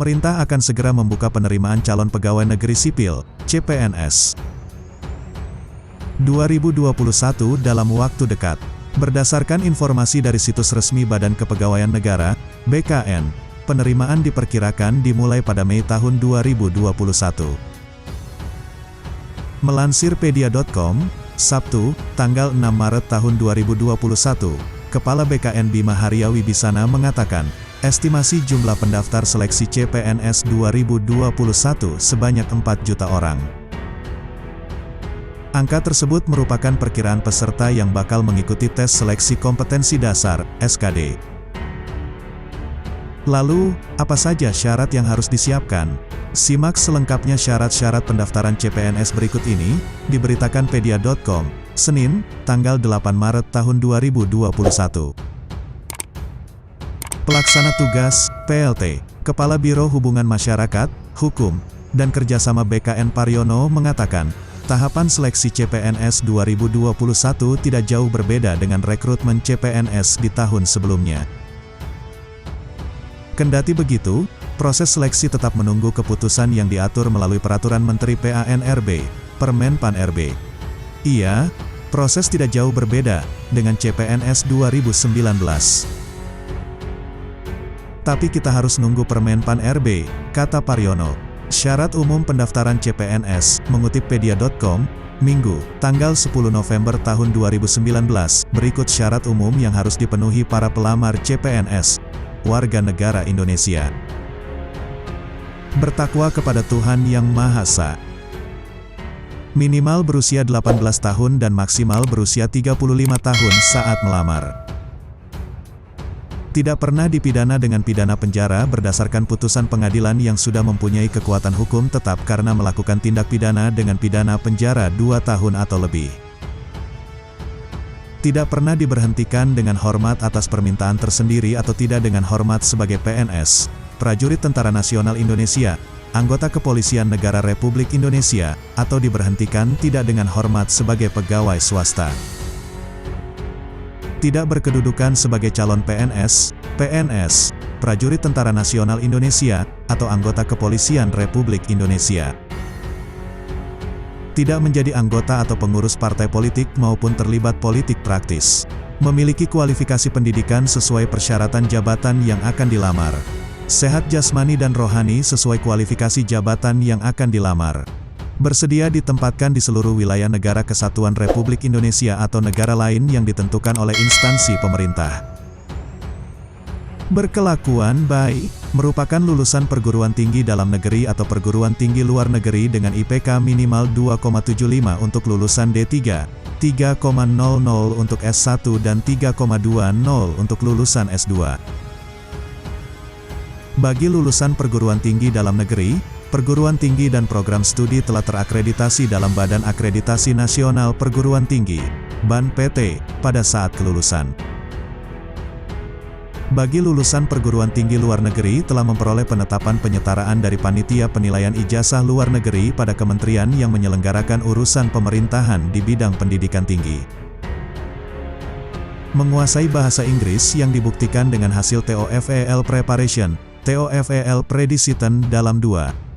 pemerintah akan segera membuka penerimaan calon pegawai negeri sipil, CPNS 2021 dalam waktu dekat. Berdasarkan informasi dari situs resmi Badan Kepegawaian Negara, BKN, penerimaan diperkirakan dimulai pada Mei tahun 2021. Melansir pedia.com, Sabtu, tanggal 6 Maret tahun 2021, Kepala BKN Bima Haria Wibisana mengatakan, estimasi jumlah pendaftar seleksi CPNS 2021 sebanyak 4 juta orang. Angka tersebut merupakan perkiraan peserta yang bakal mengikuti tes seleksi kompetensi dasar, SKD. Lalu, apa saja syarat yang harus disiapkan? Simak selengkapnya syarat-syarat pendaftaran CPNS berikut ini, diberitakan pedia.com, Senin, tanggal 8 Maret tahun 2021. Pelaksana Tugas, PLT, Kepala Biro Hubungan Masyarakat, Hukum, dan Kerjasama BKN Paryono mengatakan, tahapan seleksi CPNS 2021 tidak jauh berbeda dengan rekrutmen CPNS di tahun sebelumnya. Kendati begitu, proses seleksi tetap menunggu keputusan yang diatur melalui Peraturan Menteri PAN-RB, Permen PAN-RB. Iya, proses tidak jauh berbeda dengan CPNS 2019. Tapi kita harus nunggu Permen PAN-RB, kata Paryono. Syarat umum pendaftaran CPNS, mengutip pedia.com, Minggu, tanggal 10 November tahun 2019, berikut syarat umum yang harus dipenuhi para pelamar CPNS, warga negara Indonesia. Bertakwa kepada Tuhan Yang Maha Esa. Minimal berusia 18 tahun dan maksimal berusia 35 tahun saat melamar. Tidak pernah dipidana dengan pidana penjara berdasarkan putusan pengadilan yang sudah mempunyai kekuatan hukum tetap karena melakukan tindak pidana dengan pidana penjara 2 tahun atau lebih. Tidak pernah diberhentikan dengan hormat atas permintaan tersendiri atau tidak dengan hormat sebagai PNS, prajurit Tentara Nasional Indonesia, anggota Kepolisian Negara Republik Indonesia, atau diberhentikan tidak dengan hormat sebagai pegawai swasta. Tidak berkedudukan sebagai calon PNS, PNS, prajurit Tentara Nasional Indonesia, atau anggota Kepolisian Republik Indonesia. Tidak menjadi anggota atau pengurus partai politik maupun terlibat politik praktis. Memiliki kualifikasi pendidikan sesuai persyaratan jabatan yang akan dilamar. Sehat jasmani dan rohani sesuai kualifikasi jabatan yang akan dilamar. Bersedia ditempatkan di seluruh wilayah negara kesatuan Republik Indonesia atau negara lain yang ditentukan oleh instansi pemerintah. Berkelakuan baik, merupakan lulusan perguruan tinggi dalam negeri atau perguruan tinggi luar negeri dengan IPK minimal 2,75 untuk lulusan D3, 3,00 untuk S1 dan 3,20 untuk lulusan S2. Bagi lulusan perguruan tinggi dalam negeri, perguruan tinggi dan program studi telah terakreditasi dalam Badan Akreditasi Nasional Perguruan Tinggi, BAN-PT, pada saat kelulusan. Bagi lulusan perguruan tinggi luar negeri telah memperoleh penetapan penyetaraan dari Panitia Penilaian Ijazah Luar Negeri pada kementerian yang menyelenggarakan urusan pemerintahan di bidang pendidikan tinggi. Menguasai bahasa Inggris yang dibuktikan dengan hasil TOEFL Preparation, TOEFL Prediciten dalam 2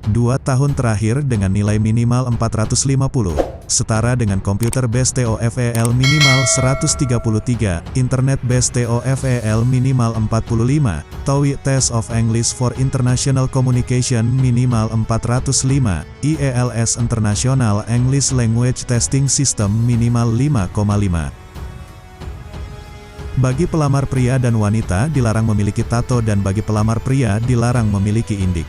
tahun terakhir dengan nilai minimal 450, setara dengan Computer Based TOEFL minimal 133, Internet Based TOEFL minimal 45, TOEIC Test of English for International Communication minimal 405, IELTS International English Language Testing System minimal 5,5. Bagi pelamar pria dan wanita dilarang memiliki tato dan bagi pelamar pria dilarang memiliki indik.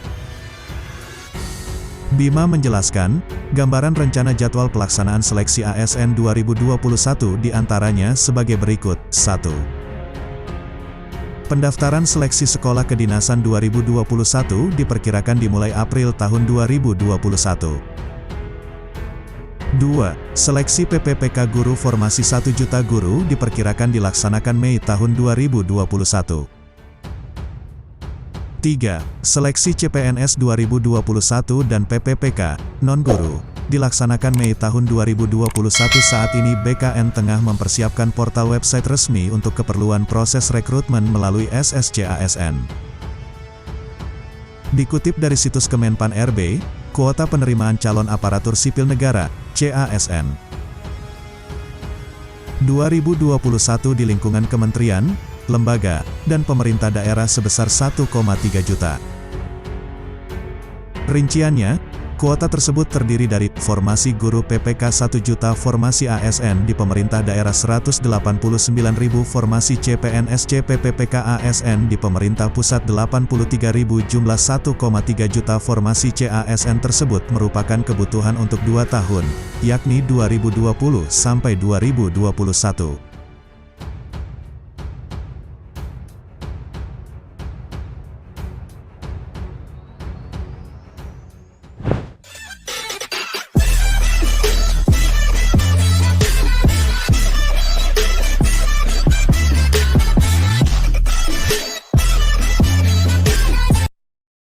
Bima menjelaskan, gambaran rencana jadwal pelaksanaan seleksi ASN 2021 diantaranya sebagai berikut. 1. Pendaftaran seleksi sekolah kedinasan 2021 diperkirakan dimulai April tahun 2021. 2. Seleksi PPPK Guru Formasi 1 Juta Guru diperkirakan dilaksanakan Mei tahun 2021. 3. Seleksi CPNS 2021 dan PPPK, non-guru, dilaksanakan Mei tahun 2021. Saat ini BKN tengah mempersiapkan portal website resmi untuk keperluan proses rekrutmen melalui SSC ASN. Dikutip dari situs Kemenpan RB, kuota penerimaan calon aparatur sipil negara, CASN 2021 di lingkungan kementerian, lembaga, dan pemerintah daerah sebesar 1,3 juta. Rinciannya, kuota tersebut terdiri dari formasi guru PPK 1 juta, formasi ASN di pemerintah daerah 189.000, formasi CPNS CPPPK ASN di pemerintah pusat 83.000, jumlah 1,3 juta formasi CASN tersebut merupakan kebutuhan untuk 2 tahun, yakni 2020 sampai 2021.